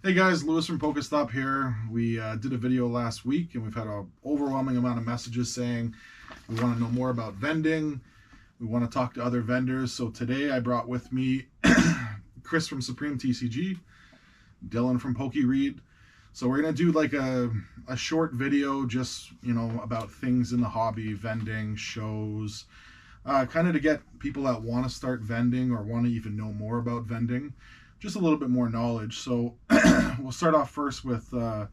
Hey guys, Lewis from Pokestop here. We did a video last week and we've had an overwhelming amount of messages saying we want to know more about vending. We want to talk to other vendors. So today I brought with me Chris from Supreme TCG, Dylan from PokeRead. So we're going to do like a short video just, about things in the hobby, vending, shows, kind of to get people that want to start vending or want to even know more about vending just a little bit more knowledge. So we'll start off first with PokeRead,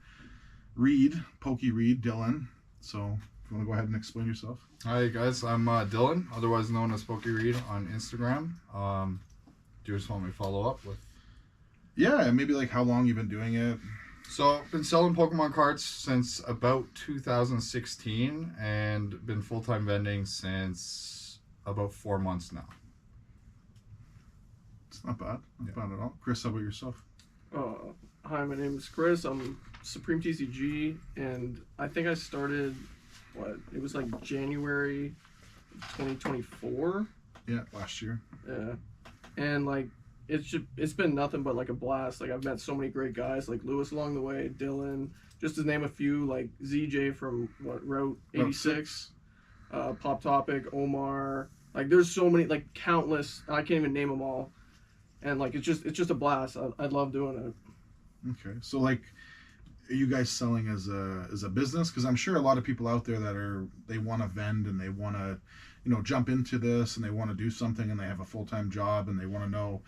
Dylan. So if you want to go ahead and explain yourself. Hi guys, I'm Dylan, otherwise known as PokeRead on Instagram. Do you just want me to follow up with? Yeah, maybe like how long you've been doing it. So I've been selling Pokemon cards since about 2016 and been full-time vending since about 4 months now. It's not bad. Not bad at all. Chris, how about yourself? Hi, my name is Chris. I'm Supreme TCG, and I think I started, it was like January 2024. Yeah, last year. Yeah. And like, it's been nothing but like a blast. Like, I've met so many great guys, like Lewis along the way, Dylan, just to name a few, like ZJ from Route 86, Pop Topic, Omar. Like, there's so many, like countless, I can't even name them all. And like it's just a blast. I love doing it. Okay, so like, are you guys selling as a business? Because I'm sure a lot of people out there that they want to vend and they want to, jump into this and they want to do something and they have a full-time job and they want to know,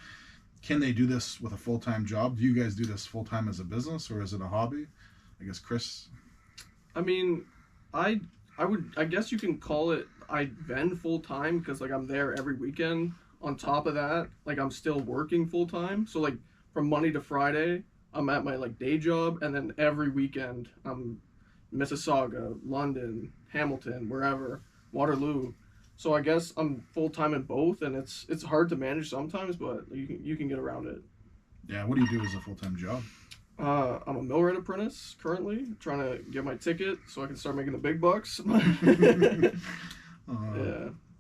can they do this with a full-time job? Do you guys do this full-time as a business or is it a hobby? I guess Chris. I mean, I guess you can call it I vend full-time because like I'm there every weekend. On top of that, like I'm still working full-time. So like from Monday to Friday, I'm at my like day job, and then every weekend I'm Mississauga, London, Hamilton, wherever, Waterloo. So I guess I'm full-time in both, and it's hard to manage sometimes, but you can get around it. Yeah, what do you do as a full-time job? I'm a millwright apprentice currently, trying to get my ticket so I can start making the big bucks. Yeah. All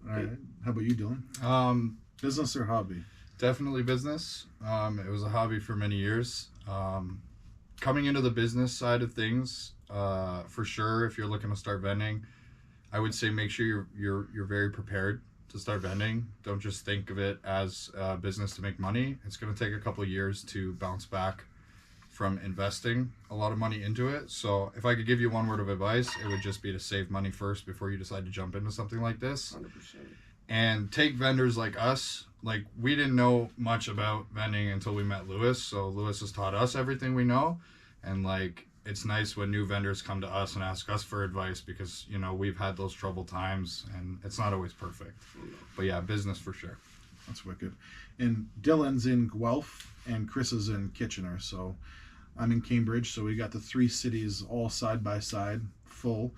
right. How about you, Dylan? Business or hobby? Definitely business. It was a hobby for many years. Coming into the business side of things, for sure, if you're looking to start vending, I would say make sure you're very prepared to start vending. Don't just think of it as a business to make money. It's going to take a couple of years to bounce back from investing a lot of money into it. So if I could give you one word of advice, it would just be to save money first before you decide to jump into something like this. 100%. And take vendors like us. Like, we didn't know much about vending until we met Lewis, so Lewis has taught us everything we know. And like, it's nice when new vendors come to us and ask us for advice because we've had those troubled times and it's not always perfect. But yeah, business for sure. That's wicked. And Dylan's in Guelph and Chris is in Kitchener. So I'm in Cambridge, so we got the three cities all side by side, full.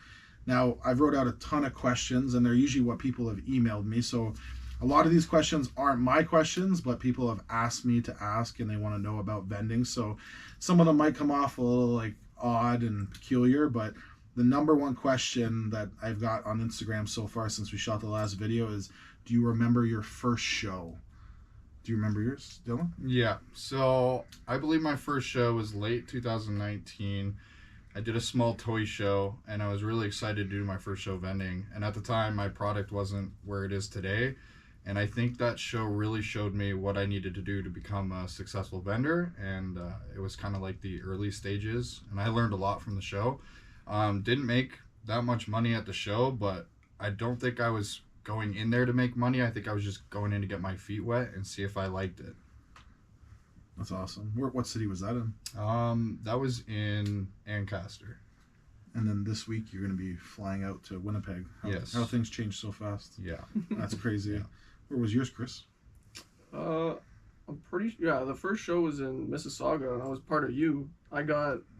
Now, I've wrote out a ton of questions, and they're usually what people have emailed me. So a lot of these questions aren't my questions, but people have asked me to ask, and they want to know about vending. So some of them might come off a little like odd and peculiar, but the number one question that I've got on Instagram so far since we shot the last video is, do you remember your first show? Do you remember yours, Dylan? Yeah, so I believe my first show was late 2019. I did a small toy show, and I was really excited to do my first show vending. And at the time, my product wasn't where it is today. And I think that show really showed me what I needed to do to become a successful vendor. And it was kind of like the early stages. And I learned a lot from the show. Didn't make that much money at the show, but I don't think I was going in there to make money. I think I was just going in to get my feet wet and see if I liked it. That's awesome. What city was that in? That was in Ancaster. And then this week you're going to be flying out to Winnipeg. Yes. How things change so fast. Yeah. That's crazy. Yeah. Where was yours, Chris? I'm pretty the first show was in Mississauga, and I was part of you. I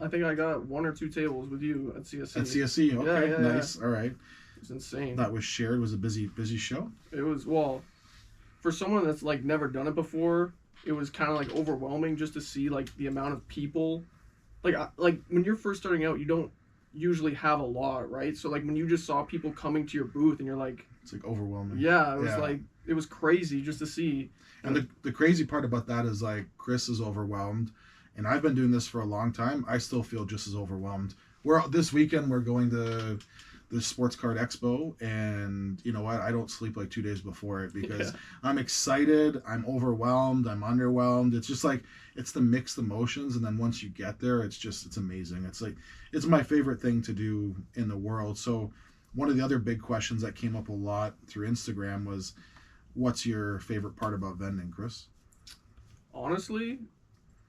think I got one or two tables with you at CSC. At CSC, okay, yeah, nice. All right. It's insane. That was shared. Was a busy show. It was, well, for someone that's like never done it before, it was kind of like overwhelming just to see like the amount of people. Like when you're first starting out, you don't usually have a lot, right? So like when you just saw people coming to your booth and you're like, it's like overwhelming. Yeah, it was like, it was crazy just to see. And the crazy part about that is like Chris is overwhelmed and I've been doing this for a long time, I still feel just as overwhelmed. This weekend we're going to the Sports Card Expo, and you know what? I don't sleep like 2 days before it because I'm excited, I'm overwhelmed, I'm underwhelmed. It's just like it's the mixed emotions, and then once you get there, it's amazing. It's my favorite thing to do in the world. So one of the other big questions that came up a lot through Instagram was, what's your favorite part about vending, Chris? Honestly,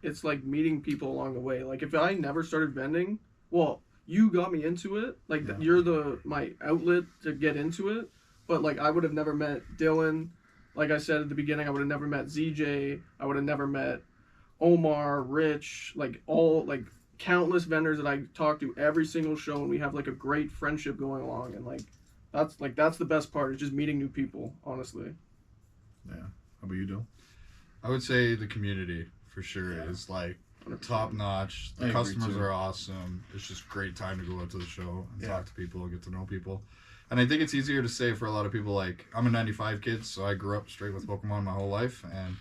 it's like meeting people along the way. Like if I never started vending, well, you got me into it. Like Yeah. you're my outlet to get into it. But like I would have never met Dylan. Like I said at the beginning, I would have never met ZJ. I would have never met Omar, Rich, like countless vendors that I talk to every single show, and we have like a great friendship going along. And that's the best part. Is just meeting new people. Honestly. Yeah. How about you, Dill? I would say the community for sure Yeah. is like 100%. top notch. I The agree, customers too. are awesome. It's just great time to go out to the show and Yeah. talk to people and get to know people. And I think it's easier to say for a lot of people. Like, I'm a 95 kid, so I grew up straight with Pokemon my whole life, and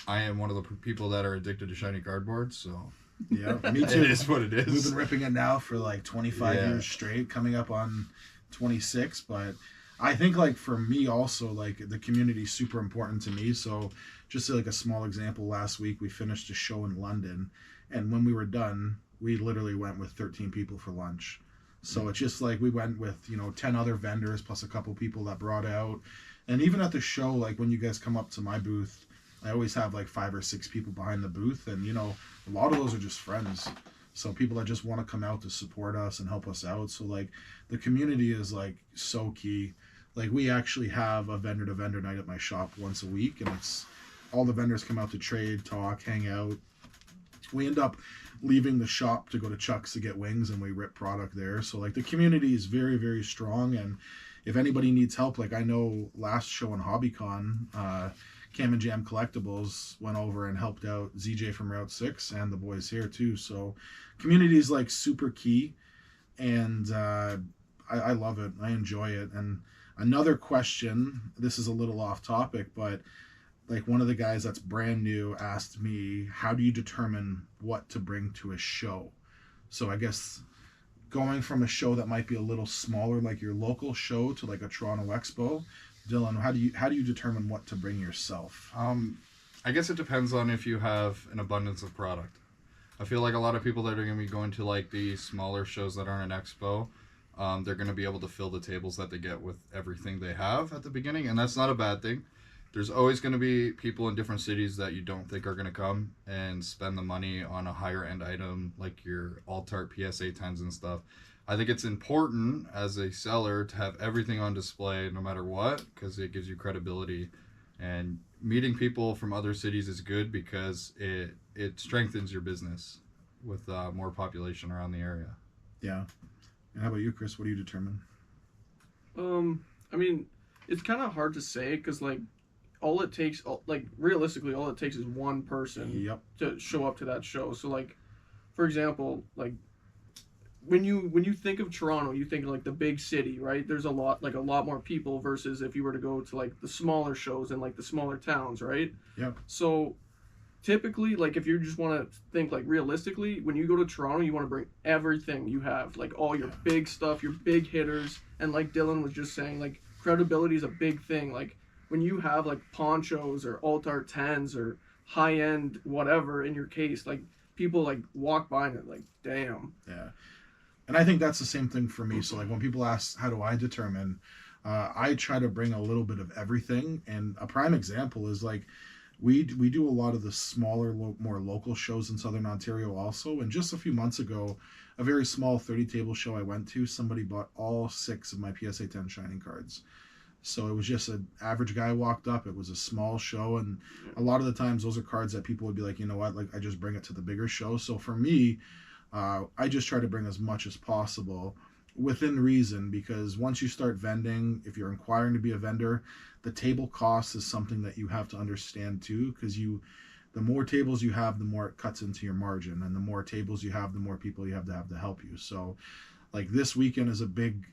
I am one of the people that are addicted to shiny cardboard, so Yeah, me too. it is what it We've is. been ripping it now for like 25 Yeah. years straight, coming up on 26. But I think like for me also, like the community is super important to me. So just like a small example, last week we finished a show in London, and when we were done, we literally went with 13 people for lunch. So it's just like we went with 10 other vendors plus a couple people that brought out, and even at the show, like when you guys come up to my booth, I always have like 5 or 6 people behind the booth, and a lot of those are just friends. So people that just want to come out to support us and help us out. So like the community is like so key. Like we actually have a vendor to vendor night at my shop once a week, and it's all the vendors come out to trade, talk, hang out. We end up leaving the shop to go to Chuck's to get wings, and we rip product there. So like the community is very, very strong, and if anybody needs help, like I know last show in HobbyCon, Cam and Jam Collectibles went over and helped out ZJ from Route 6 and the boys here too. So community is like super key, and I love it. I enjoy it. And another question, this is a little off topic, but like one of the guys that's brand new asked me, how do you determine what to bring to a show? So I guess going from a show that might be a little smaller, like your local show, to like a Toronto Expo, Dylan, how do you determine what to bring yourself? I guess it depends on if you have an abundance of product. I feel like a lot of people that are going to be going to like the smaller shows that aren't an expo, they're going to be able to fill the tables that they get with everything they have at the beginning, and that's not a bad thing. There's always going to be people in different cities that you don't think are going to come and spend the money on a higher end item like your Altart PSA 10s and stuff. I think it's important as a seller to have everything on display no matter what, because it gives you credibility. And meeting people from other cities is good because it strengthens your business with more population around the area. Yeah. And how about you, Chris? What do you determine? I mean, it's kind of hard to say because like realistically, all it takes is one person Yep. to show up to that show. So like, for example, like when you think of Toronto, you think of like the big city, right? There's a lot more people versus if you were to go to like the smaller shows in like the smaller towns, right? Yep. So typically, like if you just want to think like realistically, when you go to Toronto, you want to bring everything you have, like all your big stuff, your big hitters, and like Dylan was just saying, like credibility is a big thing. Like when you have like ponchos or Altar 10s or high end whatever in your case, like people like walk by and they're like, damn. Yeah. And I think that's the same thing for me. So like when people ask, how do I determine? I try to bring a little bit of everything. And a prime example is like we do a lot of the smaller, more local shows in Southern Ontario also. And just a few months ago, a very small 30-table show I went to, somebody bought all 6 of my PSA 10 Shining cards. So it was just an average guy walked up. It was a small show, and a lot of the times those are cards that people would be like, you know what, like I just bring it to the bigger show. So for me, I just try to bring as much as possible within reason, because once you start vending, if you're inquiring to be a vendor, the table cost is something that you have to understand too, because the more tables you have, the more it cuts into your margin, and the more tables you have, the more people you have to help you. So like this weekend is a big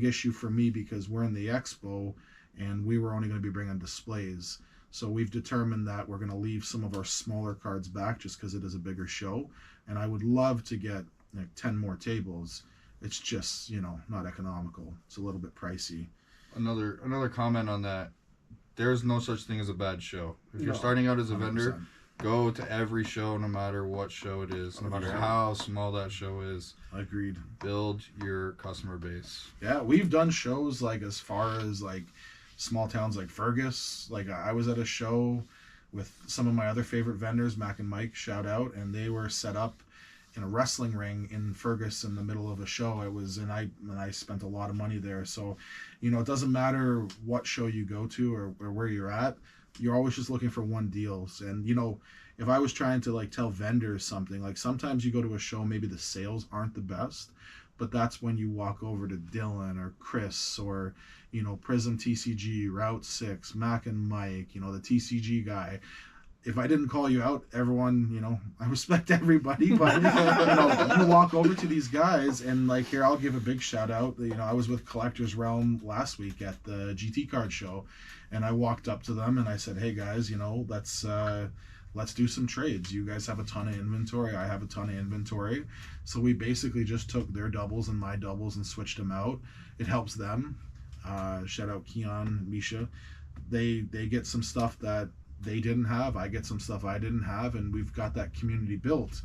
issue for me because we're in the expo and we were only going to be bringing displays. So we've determined that we're going to leave some of our smaller cards back just because it is a bigger show. And I would love to get like 10 more tables. It's just, not economical. It's a little bit pricey. Another comment on that. There's no such thing as a bad show. If you're starting out as a 100%. vendor, go to every show, no matter what show it is, no matter how small that show is. Agreed. Build your customer base. Yeah, we've done shows like as far as like small towns like Fergus. Like I was at a show with some of my other favorite vendors, Mac and Mike, shout out, and they were set up in a wrestling ring in Fergus in the middle of a show. And I spent a lot of money there. So, it doesn't matter what show you go to or where you're at. You're always just looking for one deals. And, if I was trying to like tell vendors something, like sometimes you go to a show, maybe the sales aren't the best, but that's when you walk over to Dylan or Chris or, Prism TCG, Route 6, Mac and Mike, the TCG guy. If I didn't call you out, everyone, I respect everybody, but, you walk over to these guys and like, here, I'll give a big shout out. I was with Collector's Realm last week at the GT card show, and I walked up to them and I said, hey guys, let's do some trades. You guys have a ton of inventory. I have a ton of inventory. So we basically just took their doubles and my doubles and switched them out. It helps them. Shout out Keon, Misha. They get some stuff that they didn't have. I get some stuff I didn't have, and we've got that community built.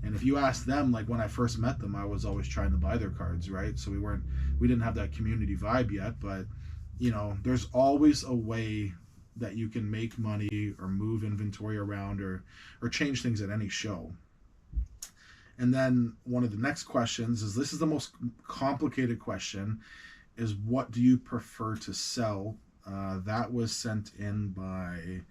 And if you ask them, like when I first met them, I was always trying to buy their cards, right? So we didn't have that community vibe yet, but there's always a way that you can make money or move inventory around or change things at any show. And then one of the next questions is, this is the most complicated question, is what do you prefer to sell? That was sent in by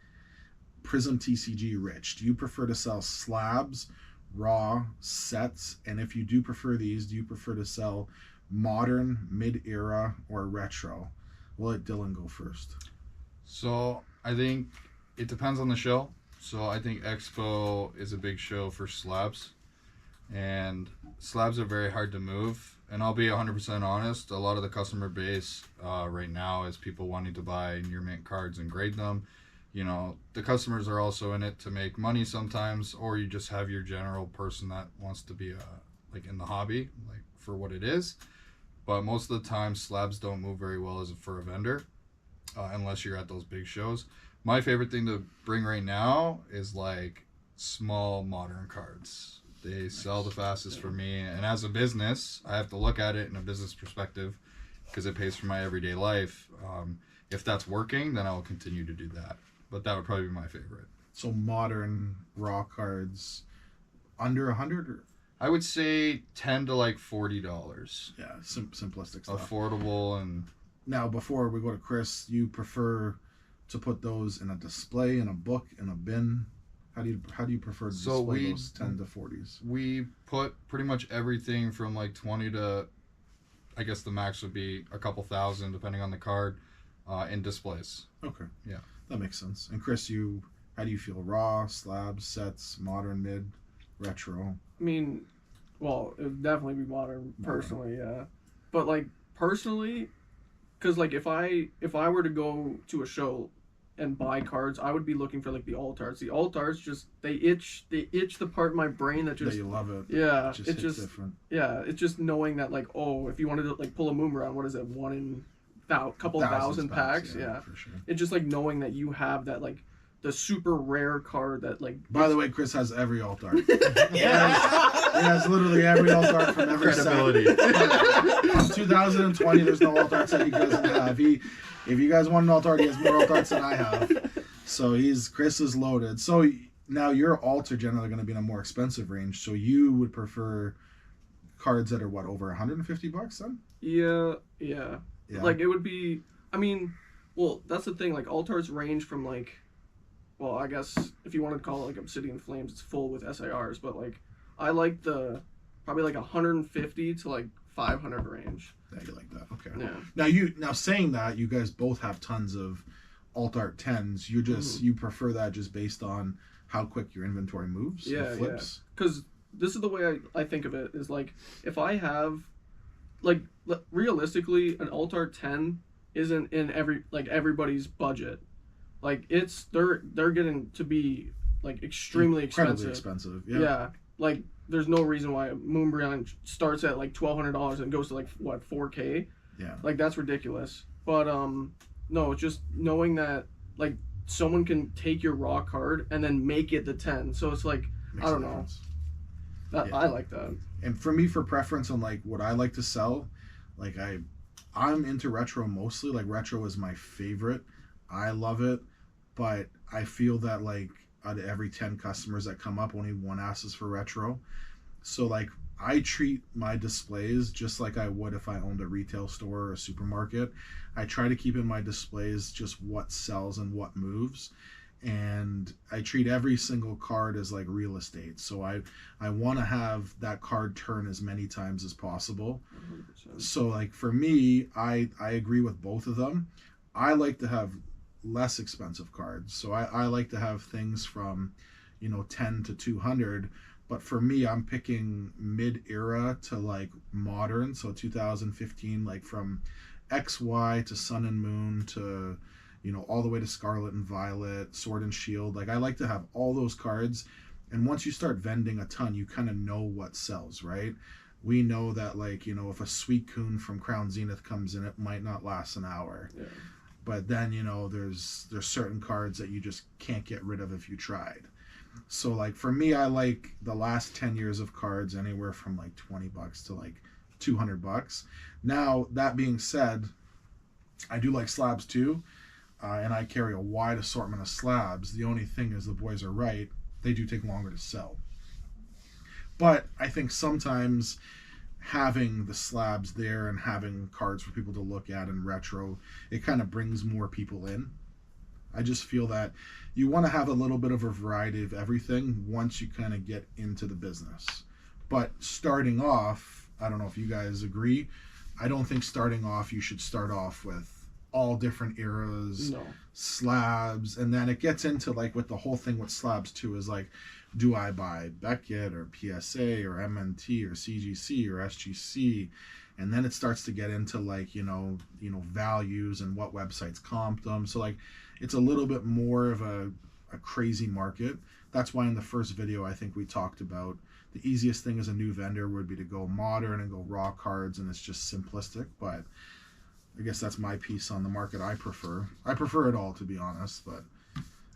Prism TCG Rich. Do you prefer to sell slabs, raw, sets? And if you do prefer these, do you prefer to sell modern, mid-era, or retro? We'll let Dylan go first. So I think it depends on the show. So I think Expo is a big show for slabs, and slabs are very hard to move. And I'll be 100% honest, a lot of the customer base right now is people wanting to buy near mint cards and grade them. The customers are also in it to make money sometimes, or you just have your general person that wants to be like in the hobby, like for what it is. But most of the time, slabs don't move very well for a vendor. Unless you're at those big shows. My favorite thing to bring right now is like small modern cards. They sell the fastest for me, and as a business, I have to look at it in a business perspective because it pays for my everyday life. If that's working, then I will continue to do that. But that would probably be my favorite. So modern raw cards under 100 or? I would say $10 to like $40. Yeah, simplistic stuff. Affordable. And now, before we go to Chris, you prefer to put those in a display, in a book, in a bin? How do you prefer to display those 10 to 40s? We put pretty much everything from like 20 to, I guess the max would be a couple thousand, depending on the card, in displays. Okay. Yeah. That makes sense. And Chris, how do you feel? Raw, slabs, sets, modern, mid, retro? I mean, well, it would definitely be modern, personally, yeah. But like personally, because like if I were to go to a show and buy cards, I would be looking for like the alt arts. The alt arts just they itch the part of my brain that just That you love it. yeah, It just different. yeah, it's just knowing that like, oh, if you wanted to like pull a Moomerang, what is it, one in couple thousand packs, yeah. For sure. It's just like knowing that you have that like the super rare card that like. By the way, Chris has every alt art. He has literally every alt art from every Credibility. set. From 2020, there's no alt arts that he doesn't have. If you guys want an alt art, he has more alt arts than I have. So Chris is loaded. So now your alts are generally going to be in a more expensive range. So you would prefer cards that are what, over $150 then? Yeah. Like it would be. I mean, well, that's the thing. Like alt arts range from like. Well, I guess if you want to call it like Obsidian Flames, it's full with SARs, but like I like the probably like 150 to like 500 range. Yeah, you like that. Okay. Yeah. Now saying that, you guys both have tons of alt art 10s. You prefer that just based on how quick your inventory moves. Yeah, flips. Because this is the way I think of it is like if I have like realistically an alt art 10 isn't in everybody's budget. Like they're getting to be like extremely Incredibly expensive. expensive. Yeah. Like there's no reason why a Moonbryon starts at like $1,200 and goes to like what 4K. Yeah. Like that's ridiculous. But no, it's just knowing that like someone can take your raw card and then make it the 10. So it's like Makes I a don't know. difference. That Yeah. I like that. And for me, for preference on like what I like to sell, like I'm into retro mostly. Like retro is my favorite. I love it, but I feel that like out of every 10 customers that come up, only one asks for retro. So like I treat my displays just like I would if I owned a retail store or a supermarket. I try to keep in my displays just what sells and what moves. And I treat every single card as like real estate. So I want to have that card turn as many times as possible. 100%. So like for me, I agree with both of them. I like to have less expensive cards. So I like to have things from, 10 to 200. But for me, I'm picking mid-era to like modern. So 2015, like from XY to Sun and Moon to, all the way to Scarlet and Violet, Sword and Shield. Like I like to have all those cards. And once you start vending a ton, you kind of know what sells, right? We know that like, if a Suicune from Crown Zenith comes in, it might not last an hour. Yeah. But then, there's certain cards that you just can't get rid of if you tried. So like for me, I like the last 10 years of cards anywhere from like $20 to like $200. Now, that being said, I do like slabs too. And I carry a wide assortment of slabs. The only thing is the boys are right. They do take longer to sell. But I think sometimes having the slabs there and having cards for people to look at in retro, it kind of brings more people in. I just feel that you want to have a little bit of a variety of everything once you kind of get into the business. But starting off, I don't know if you guys agree, I don't think starting off you should start off with all different eras, No. slabs, and then it gets into like with the whole thing with slabs too is like, do I buy Beckett or PSA or MNT or CGC or SGC? And then it starts to get into like, values and what websites comp them. So like it's a little bit more of a crazy market. That's why in the first video I think we talked about the easiest thing as a new vendor would be to go modern and go raw cards, and it's just simplistic. But I guess that's my piece on the market I prefer. I prefer it all, to be honest, but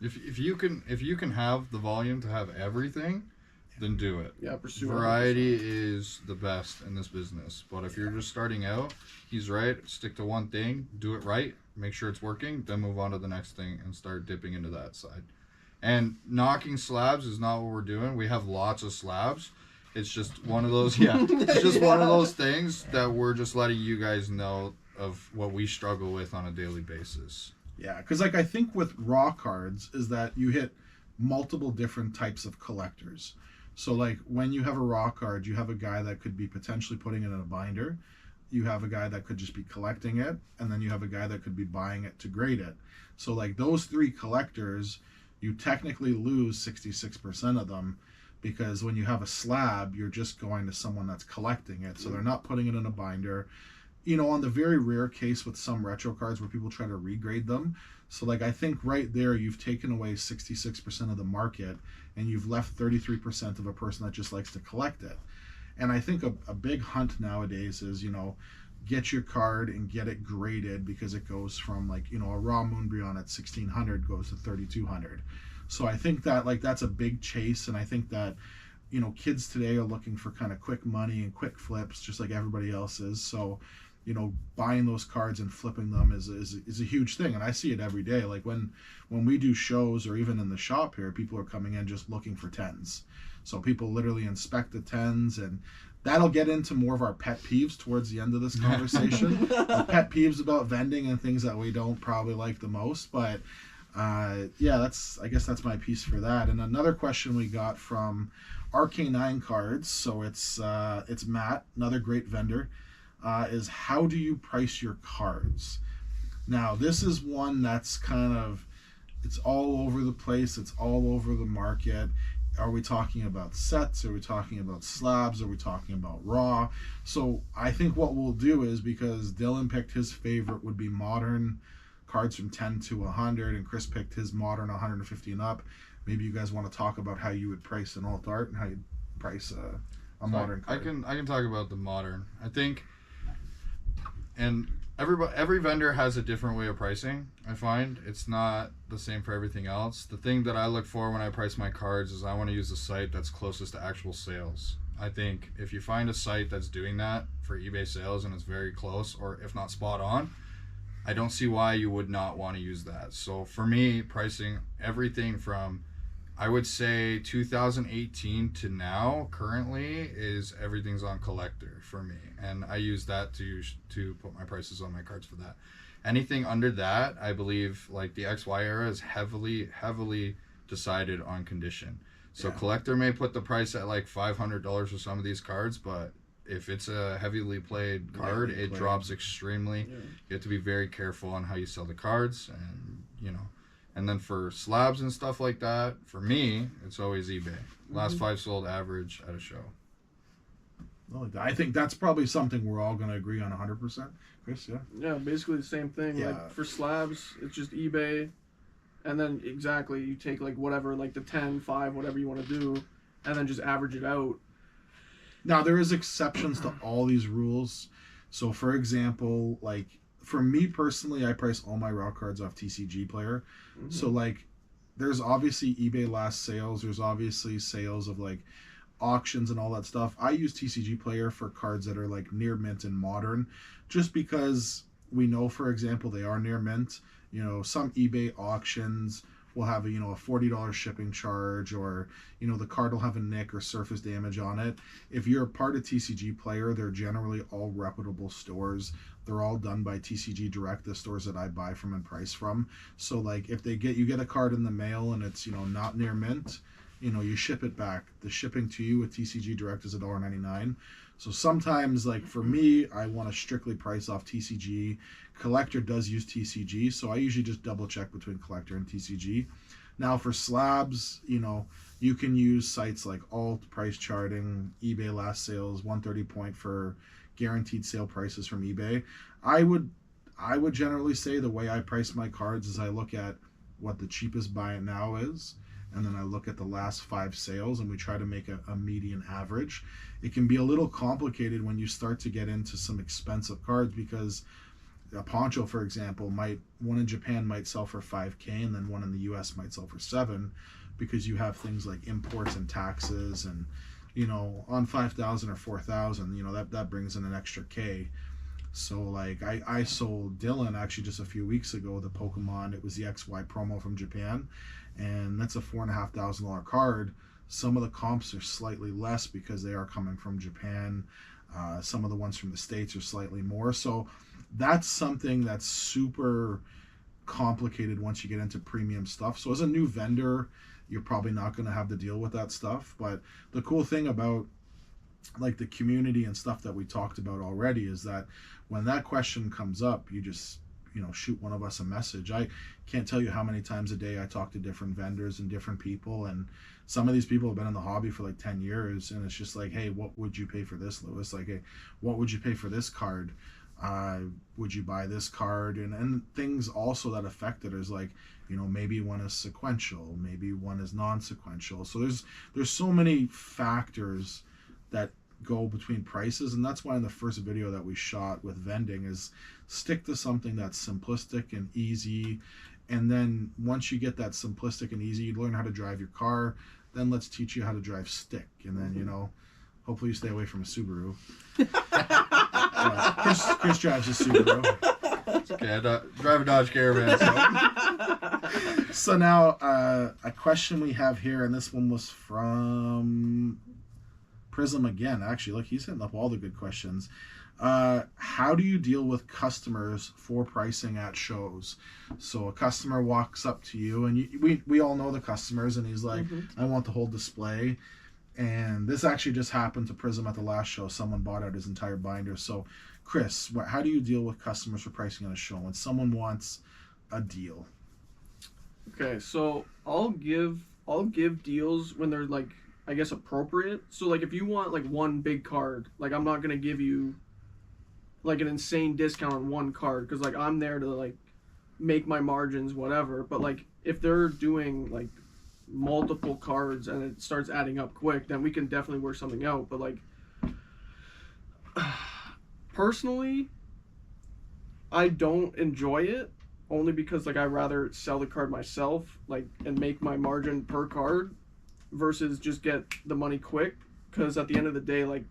If you can have the volume to have everything, then do it. Yeah, pursue Variety is the best in this business. But if you're just starting out, he's right. Stick to one thing, do it right, make sure it's working, then move on to the next thing and start dipping into that side. And knocking slabs is not what we're doing. We have lots of slabs. It's just one of those, it's just one of those things that we're just letting you guys know of what we struggle with on a daily basis. yeah, because like I think with raw cards is that you hit multiple different types of collectors. So like when you have a raw card, you have a guy that could be potentially putting it in a binder. You have a guy that could just be collecting it, and then you have a guy that could be buying it to grade it. So like those three collectors, you technically lose 66% of them, because when you have a slab, you're just going to someone that's collecting it. So they're not putting it in a binder. On the very rare case with some retro cards where people try to regrade them. So like I think right there you've taken away 66% of the market, and you've left 33% of a person that just likes to collect it. And I think a big hunt nowadays is, get your card and get it graded, because it goes from like, a raw Moonbryon at 1600 goes to 3200. So I think that like that's a big chase, and I think that kids today are looking for kind of quick money and quick flips, just like everybody else is. So buying those cards and flipping them is a huge thing, and I see it every day. Like when we do shows, or even in the shop here, people are coming in just looking for 10s. So people literally inspect the 10s, and that'll get into more of our pet peeves towards the end of this conversation. The pet peeves about vending and things that we don't probably like the most. But I guess that's my piece for that. And another question we got from RK9 Cards, so it's Matt, another great vendor, is how do you price your cards? Now this is one that's kind of, it's all over the place, it's all over the market. Are we talking about sets? Are we talking about slabs? Are we talking about raw? So I think what we'll do is, because Dylan picked his favorite would be modern cards from 10 to 100, and Chris picked his modern 150 and up. Maybe you guys want to talk about how you would price an alt art and how you price a modern card. I can talk about the modern. I think, and every vendor has a different way of pricing. I find it's not the same for everything else. The thing that I look for when I price my cards is I want to use a site that's closest to actual sales. I think if you find a site that's doing that for eBay sales and it's very close, or if not spot on, I don't see why you would not want to use that. So for me, pricing everything from, I would say 2018 to now, currently, is everything's on collector for me, and I use that to put my prices on my cards for that. Anything under that, I believe, like the XY era, is heavily decided on condition. So collector may put the price at like $500 for some of these cards, but if it's a heavily played card, it drops extremely. Yeah. You have to be very careful on how you sell the cards, and and then for slabs and stuff like that, for me, it's always eBay. Last 5 sold average at a show. I think that's probably something we're all going to agree on 100%. Chris, yeah? Yeah, basically the same thing. Yeah. Like for slabs, it's just eBay. And then exactly, you take like whatever, like the 10, 5, whatever you want to do, and then just average it out. Now, there is exceptions to all these rules. So, for example, like, for me personally, I price all my raw cards off TCG Player. Mm-hmm. So, like, there's obviously eBay last sales. There's obviously sales of, like, auctions and all that stuff. I use TCG Player for cards that are, like, near mint and modern, just because we know, for example, they are near mint. Some eBay auctions will have a $40 shipping charge, or the card will have a nick or surface damage on it. If you're a part of TCG Player, they're generally all reputable stores. They're all done by TCG Direct, the stores that I buy from and price from. So like if you get a card in the mail and it's not near mint, you ship it back. The shipping to you with TCG Direct is $1.99. So sometimes, like for me, I want to strictly price off TCG. Collector does use TCG, so I usually just double check between Collector and TCG. Now for slabs, you can use sites like Alt, Price Charting, eBay Last Sales, 130 Point for guaranteed sale prices from eBay. I would generally say the way I price my cards is I look at what the cheapest buy it now is, and then I look at the last 5 sales, and we try to make a median average. It can be a little complicated when you start to get into some expensive cards, because a poncho, for example, one in Japan might sell for $5,000, and then one in the US might sell for $7,000, because you have things like imports and taxes, and on 5,000 or 4,000, that brings in an extra K. So like I sold Dylan actually just a few weeks ago the Pokémon. It was the XY promo from Japan, and that's a $4,500 card. Some of the comps are slightly less because they are coming from Japan. Some of the ones from the States are slightly more. So that's something that's super complicated once you get into premium stuff. So as a new vendor, you're probably not going to have to deal with that stuff. But the cool thing about like the community and stuff that we talked about already is that when that question comes up, you just shoot one of us a message. I can't tell you how many times a day I talk to different vendors and different people, and some of these people have been in the hobby for like 10 years, and it's just like, hey, what would you pay for this, Lewis? Like, hey, what would you pay for this card? Would you buy this card? And things also that affect it is like, maybe one is sequential, maybe one is non-sequential. So there's so many factors that go between prices, and that's why in the first video that we shot with vending is stick to something that's simplistic and easy, and then once you get that simplistic and easy, you learn how to drive your car, then let's teach you how to drive stick, and then hopefully you stay away from a Subaru. Chris drives a Subaru. It's okay, I drive a Dodge Caravan. So now a question we have here, and this one was from Prism again. Actually, look, he's hitting up all the good questions. How do you deal with customers for pricing at shows? So a customer walks up to you, and we all know the customers, and he's like, I want the whole display. And this actually just happened to Prism at the last show. Someone bought out his entire binder. So Chris, how do you deal with customers for pricing at a show when someone wants a deal? Okay, so I'll give deals when they're like, I guess, appropriate. So like if you want like one big card, like I'm not gonna give you like an insane discount on one card, because like I'm there to like make my margins, whatever. But like if they're doing like multiple cards and it starts adding up quick, then we can definitely work something out. But like personally, I don't enjoy it only because like I rather sell the card myself, like, and make my margin per card versus just get the money quick. Because at the end of the day, like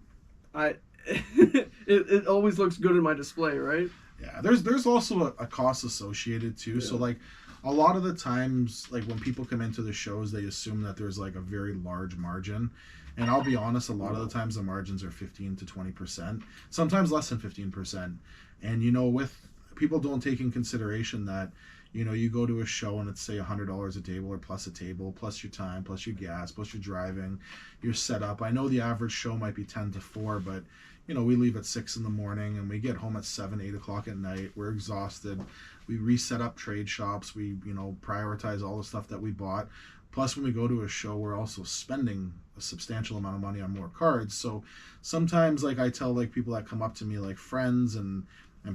I, it always looks good in my display, right? Yeah, there's also a cost associated too. So Yeah. like a lot of the times, like when people come into the shows, they assume that there's like a very large margin. And I'll be honest, a lot of the times the margins are 15 to 20%, sometimes less than 15%. And you know, with people don't take in consideration that, you know, you go to a show and it's say $100 a table or plus a table, plus your time, plus your gas, plus your driving, your setup. I know the average show might be 10 to 4, but you know, we leave at 6 in the morning and we get home at 7, 8 o'clock at night. We're exhausted. We reset up trade shops. We, you know, prioritize all the stuff that we bought. Plus, when we go to a show, we're also spending a substantial amount of money on more cards. So sometimes, like, I tell like people that come up to me, like friends and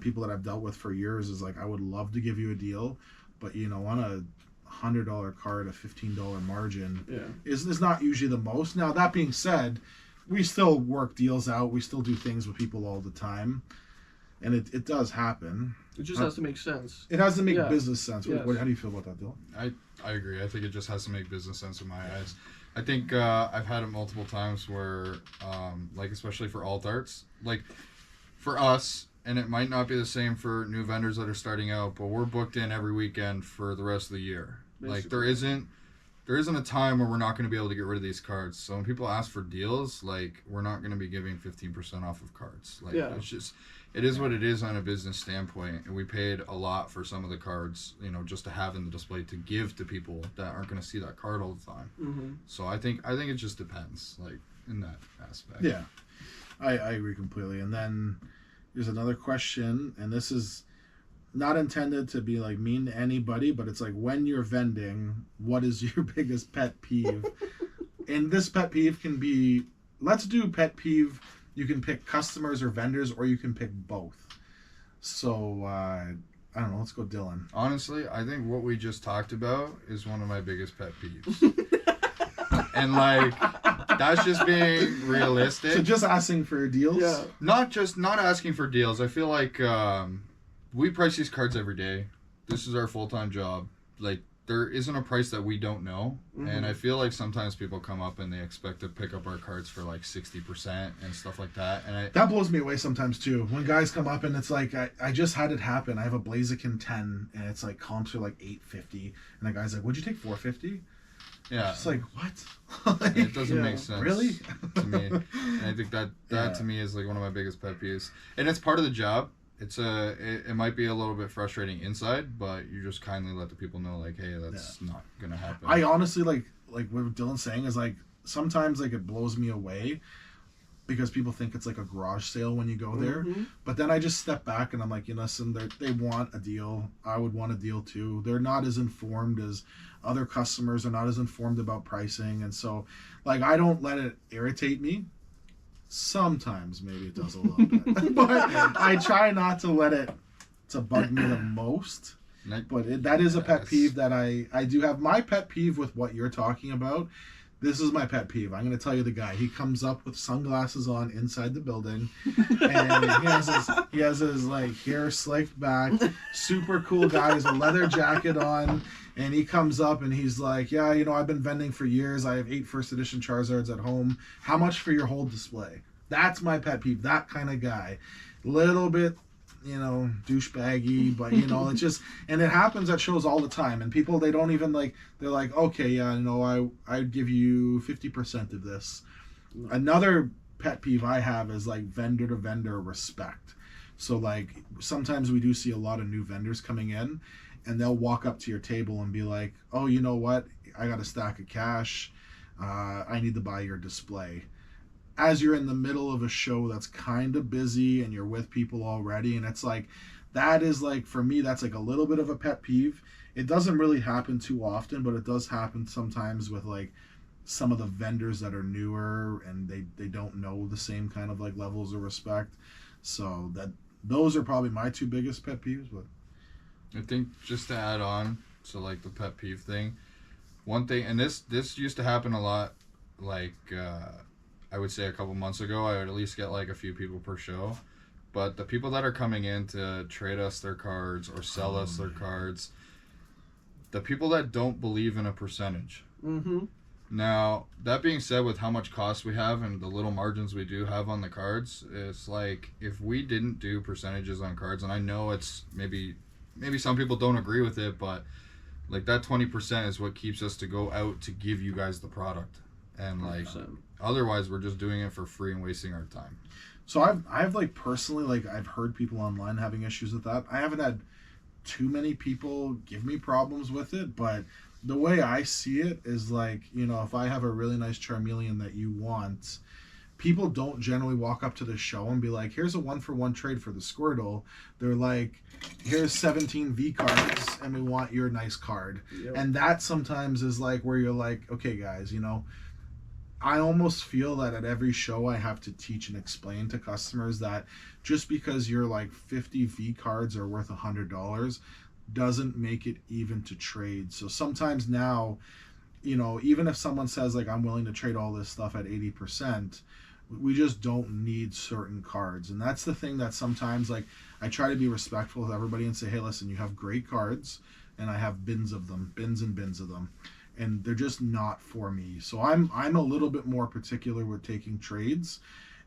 people that I've dealt with for years, is like, I would love to give you a deal, but you know, on a $100 card, a $15 margin is not usually the most. Now that being said, we still work deals out. We still do things with people all the time, and it does happen. It just has to make sense. It has to make Yeah. business sense. Yes. How do you feel about that, Dylan? I agree. I think it just has to make business sense in my eyes. I think I've had it multiple times where, like especially for alt arts, like for us, and it might not be the same for new vendors that are starting out, but we're booked in every weekend for the rest of the year. Basically. Like there isn't a time where we're not going to be able to get rid of these cards. So when people ask for deals, like we're not going to be giving 15% off of cards. Like it's just, it is what it is on a business standpoint. And we paid a lot for some of the cards, you know, just to have in the display to give to people that aren't going to see that card all the time. Mm-hmm. So I think it just depends, like in that aspect. Yeah, I agree completely. And then there's another question, and this is not intended to be like mean to anybody, but it's like, when you're vending, what is your biggest pet peeve? And this pet peeve can be, let's do pet peeve. You can pick customers or vendors, or you can pick both. So I don't know. Let's go, Dylan. Honestly, I think what we just talked about is one of my biggest pet peeves. And like, that's just being realistic. So just asking for deals. Yeah. Not asking for deals. I feel like we price these cards every day. This is our full-time job. Like, there isn't a price that we don't know. Mm-hmm. And I feel like sometimes people come up and they expect to pick up our cards for like 60% and stuff like that. And that blows me away sometimes too. When guys come up and it's like, I just had it happen. I have a Blaziken 10 and it's like comps are like $850, and the guy's like, would you take $450? yeah, It's like, what? Like, it doesn't make sense. Really? To me. And I think that to me is like one of my biggest pet peeves. And it's part of the job. It might be a little bit frustrating inside, but you just kindly let the people know, like, hey, that's not gonna happen. I honestly like what Dylan's saying is like, sometimes like it blows me away because people think it's like a garage sale when you go there. Mm-hmm. But then I just step back and I'm like, you know, listen, they want a deal. I would want a deal too. They're not as informed as other customers. They're not as informed about pricing. And so like, I don't let it irritate me. Sometimes maybe it does a little bit, but I try not to let it to bug me the most. But that is a pet peeve that I do have. My pet peeve with what you're talking about, this is my pet peeve. I'm going to tell you the guy. He comes up with sunglasses on inside the building, and he has his like hair slicked back, super cool guy. He has a leather jacket on, and he comes up and he's like, yeah, you know, I've been vending for years. I have 8 first edition Charizards at home. How much for your whole display? That's my pet peeve. That kind of guy. Little bit, you know, douchebaggy, but you know, it's just, and it happens at shows all the time, and people, they don't even like, they're like, okay, yeah, no, I'd give you 50% of this. Another pet peeve I have is like vendor to vendor respect. So like, sometimes we do see a lot of new vendors coming in, and they'll walk up to your table and be like, oh, you know what, I got a stack of cash, I need to buy your display. As you're in the middle of a show that's kind of busy and you're with people already, and it's like, that is like, for me, that's like a little bit of a pet peeve. It doesn't really happen too often, but it does happen sometimes with like some of the vendors that are newer and they don't know the same kind of like levels of respect. So those are probably my 2 biggest pet peeves. But I think just to add on, so like the pet peeve thing, one thing, and this used to happen a lot, like I would say a couple months ago, I would at least get like a few people per show, but the people that are coming in to trade us their cards or sell us their cards, the people that don't believe in a percentage. Mm-hmm. Now, that being said, with how much cost we have and the little margins we do have on the cards, it's like if we didn't do percentages on cards, and I know it's maybe some people don't agree with it, but like that 20% is what keeps us to go out to give you guys the product. And like 100%. otherwise we're just doing it for free and wasting our time. So I've like personally, like I've heard people online having issues with that. I haven't had too many people give me problems with it, but the way I see it is like, you know, if I have a really nice Charmeleon that you want, people don't generally walk up to the show and be like, here's a 1-for-1 trade for the Squirtle. They're like, here's 17 V cards and we want your nice card. Yep. And that sometimes is like where you're like, okay guys, you know, I almost feel that at every show I have to teach and explain to customers that just because you're like 50 V cards are worth $100 doesn't make it even to trade. So sometimes now, you know, even if someone says like I'm willing to trade all this stuff at 80%, we just don't need certain cards. And that's the thing that sometimes like I try to be respectful with everybody and say, hey, listen, you have great cards and I have bins of them, bins and bins of them. And they're just not for me. So I'm a little bit more particular with taking trades.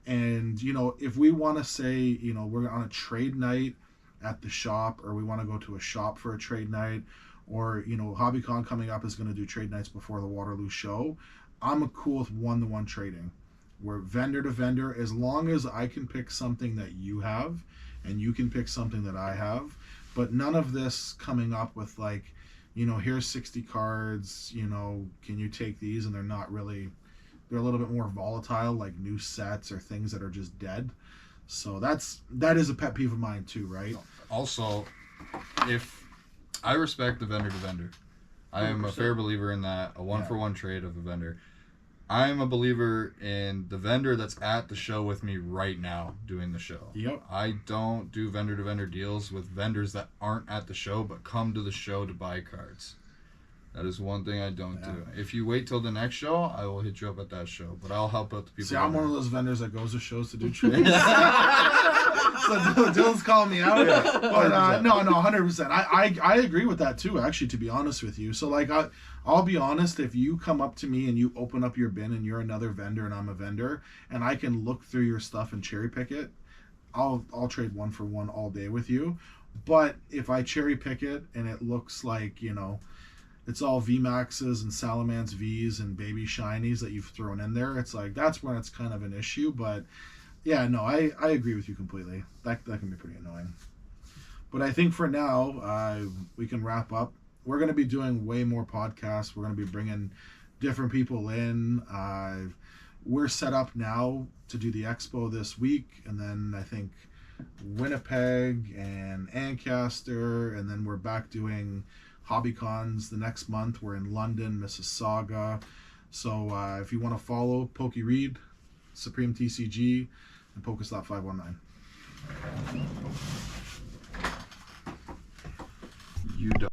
And, you know, if we want to say, you know, we're on a trade night at the shop, or we want to go to a shop for a trade night, or, you know, HobbyCon coming up is going to do trade nights before the Waterloo show, I'm cool with one-to-one trading. We're vendor to vendor, as long as I can pick something that you have and you can pick something that I have. But none of this coming up with like, you know, here's 60 cards, you know, can you take these? And they're not really, they're a little bit more volatile, like new sets or things that are just dead. So that is a pet peeve of mine too, right? Also, if I respect the vendor to vendor, I am a 100%. fair believer in that, a 1-for-1 trade of a vendor. I am a believer in the vendor that's at the show with me right now doing the show. Yep. I don't do vendor to vendor deals with vendors that aren't at the show but come to the show to buy cards. That is one thing I don't do. If you wait till the next show, I will hit you up at that show. But I'll help out the people. See, I'm one of those vendors that goes to shows to do trades. So Dylan's calling me out. Yeah, But no, 100%. I agree with that too, actually, to be honest with you. So like I'll be honest, if you come up to me and you open up your bin and you're another vendor and I'm a vendor and I can look through your stuff and cherry pick it, I'll trade 1-for-1 all day with you. But if I cherry pick it and it looks like, you know, it's all VMAXs and Salamence Vs and baby shinies that you've thrown in there, it's like that's when it's kind of an issue. But yeah, no, I agree with you completely. That can be pretty annoying. But I think for now, we can wrap up. We're going to be doing way more podcasts. We're going to be bringing different people in. We're set up now to do the expo this week, and then I think Winnipeg and Ancaster, and then we're back doing HobbyCons the next month. We're in London, Mississauga. So if you want to follow Pokey Reed, Supreme TCG, and Pokestop 519. You don't.